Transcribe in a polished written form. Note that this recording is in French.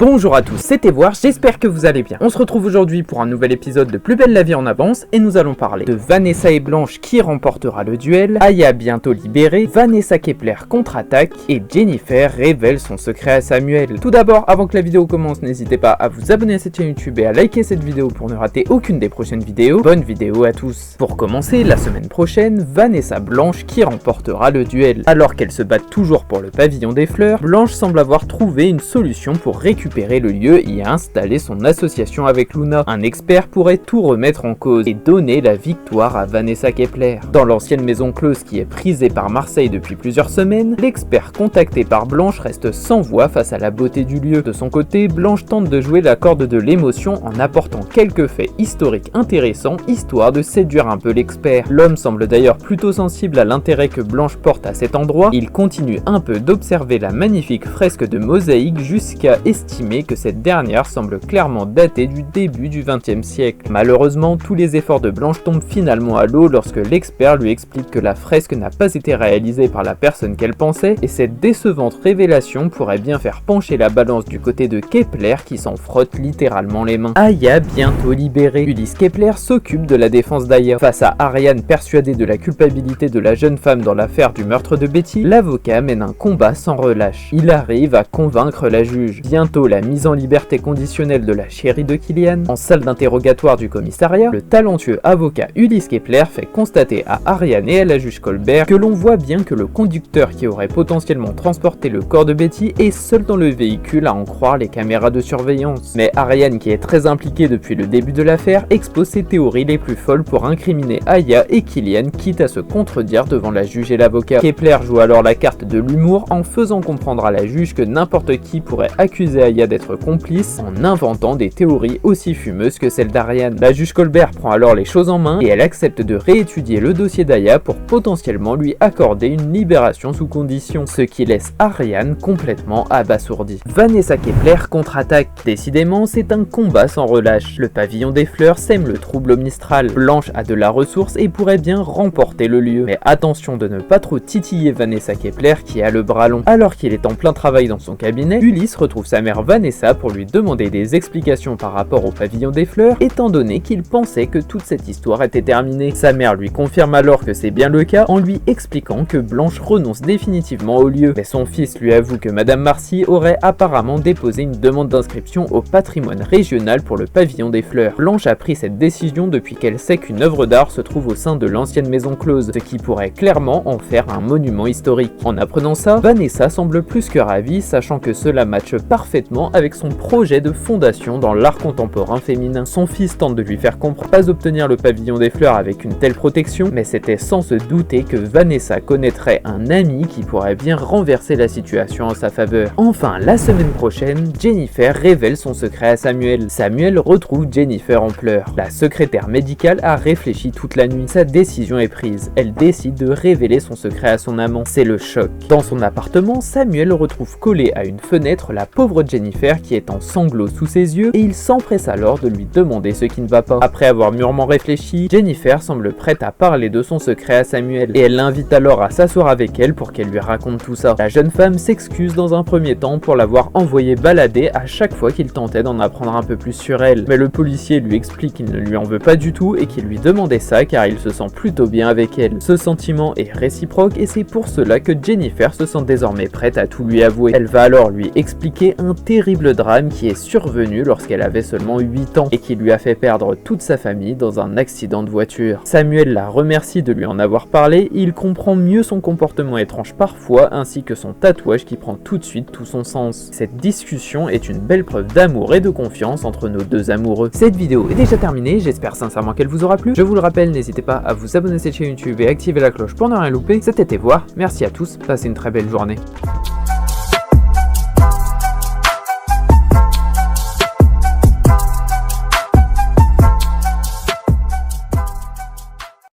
Bonjour à tous, c'est Evoir, j'espère que vous allez bien. On se retrouve aujourd'hui pour un nouvel épisode de Plus belle la vie en avance et nous allons parler de Vanessa et Blanche qui remportera le duel, Aya bientôt libérée, Vanessa Kepler contre-attaque et Jennifer révèle son secret à Samuel. Tout d'abord, avant que la vidéo commence, n'hésitez pas à vous abonner à cette chaîne YouTube et à liker cette vidéo pour ne rater aucune des prochaines vidéos. Bonne vidéo à tous. Pour commencer, la semaine prochaine, Vanessa Blanche qui remportera le duel. Alors qu'elles se battent toujours pour le pavillon des fleurs, Blanche semble avoir trouvé une solution pour récupérer le lieu et a installé son association avec Luna. Un expert pourrait tout remettre en cause et donner la victoire à Vanessa Kepler. Dans l'ancienne maison close qui est prisée par Marseille depuis plusieurs semaines, l'expert contacté par Blanche reste sans voix face à la beauté du lieu. De son côté, Blanche tente de jouer la corde de l'émotion en apportant quelques faits historiques intéressants, histoire de séduire un peu l'expert. L'homme semble d'ailleurs plutôt sensible à l'intérêt que Blanche porte à cet endroit. Il continue un peu d'observer la magnifique fresque de mosaïque jusqu'à estimer que cette dernière semble clairement datée du début du XXe siècle. Malheureusement, tous les efforts de Blanche tombent finalement à l'eau lorsque l'expert lui explique que la fresque n'a pas été réalisée par la personne qu'elle pensait, et cette décevante révélation pourrait bien faire pencher la balance du côté de Kepler qui s'en frotte littéralement les mains. Aya bientôt libérée. Ulysse Kepler s'occupe de la défense d'Aya. Face à Ariane persuadée de la culpabilité de la jeune femme dans l'affaire du meurtre de Betty, l'avocat mène un combat sans relâche. Il arrive à convaincre la juge. Bientôt la mise en liberté conditionnelle de la chérie de Kylian. En salle d'interrogatoire du commissariat, le talentueux avocat Ulysse Kepler fait constater à Ariane et à la juge Colbert que l'on voit bien que le conducteur qui aurait potentiellement transporté le corps de Betty est seul dans le véhicule à en croire les caméras de surveillance. Mais Ariane, qui est très impliquée depuis le début de l'affaire, expose ses théories les plus folles pour incriminer Aya et Kylian, quitte à se contredire devant la juge et l'avocat. Kepler joue alors la carte de l'humour en faisant comprendre à la juge que n'importe qui pourrait accuser Aya d'être complice en inventant des théories aussi fumeuses que celle d'Ariane. La juge Colbert prend alors les choses en main et elle accepte de réétudier le dossier d'Aya pour potentiellement lui accorder une libération sous condition, ce qui laisse Ariane complètement abasourdie. Vanessa Kepler contre-attaque. Décidément, c'est un combat sans relâche. Le pavillon des fleurs sème le trouble au Mistral. Blanche a de la ressource et pourrait bien remporter le lieu. Mais attention de ne pas trop titiller Vanessa Kepler qui a le bras long. Alors qu'il est en plein travail dans son cabinet, Ulysse retrouve sa mère Vanessa pour lui demander des explications par rapport au pavillon des fleurs, étant donné qu'il pensait que toute cette histoire était terminée. Sa mère lui confirme alors que c'est bien le cas en lui expliquant que Blanche renonce définitivement au lieu. Mais son fils lui avoue que Madame Marcy aurait apparemment déposé une demande d'inscription au patrimoine régional pour le pavillon des fleurs. Blanche a pris cette décision depuis qu'elle sait qu'une œuvre d'art se trouve au sein de l'ancienne maison close, ce qui pourrait clairement en faire un monument historique. En apprenant ça, Vanessa semble plus que ravie, sachant que cela matche parfaitement avec son projet de fondation dans l'art contemporain féminin. Son fils tente de lui faire comprendre pas obtenir le pavillon des fleurs avec une telle protection, mais c'était sans se douter que Vanessa connaîtrait un ami qui pourrait bien renverser la situation en sa faveur. Enfin, la semaine prochaine, Jennifer révèle son secret à Samuel. Samuel retrouve Jennifer en pleurs. La secrétaire médicale a réfléchi toute la nuit. Sa décision est prise. Elle décide de révéler son secret à son amant. C'est le choc. Dans son appartement, Samuel retrouve collé à une fenêtre la pauvre Jennifer qui est en sanglots sous ses yeux et il s'empresse alors de lui demander ce qui ne va pas. Après avoir mûrement réfléchi, Jennifer semble prête à parler de son secret à Samuel et elle l'invite alors à s'asseoir avec elle pour qu'elle lui raconte tout ça. La jeune femme s'excuse dans un premier temps pour l'avoir envoyé balader à chaque fois qu'il tentait d'en apprendre un peu plus sur elle, mais le policier lui explique qu'il ne lui en veut pas du tout et qu'il lui demandait ça car il se sent plutôt bien avec elle. Ce sentiment est réciproque et c'est pour cela que Jennifer se sent désormais prête à tout lui avouer. Elle va alors lui expliquer un terrible drame qui est survenu lorsqu'elle avait seulement 8 ans et qui lui a fait perdre toute sa famille dans un accident de voiture. Samuel la remercie de lui en avoir parlé, il comprend mieux son comportement étrange parfois ainsi que son tatouage qui prend tout de suite tout son sens. Cette discussion est une belle preuve d'amour et de confiance entre nos deux amoureux. Cette vidéo est déjà terminée, j'espère sincèrement qu'elle vous aura plu. Je vous le rappelle, n'hésitez pas à vous abonner à cette chaîne YouTube et activer la cloche pour ne rien louper. C'était Evoir, merci à tous, passez une très belle journée.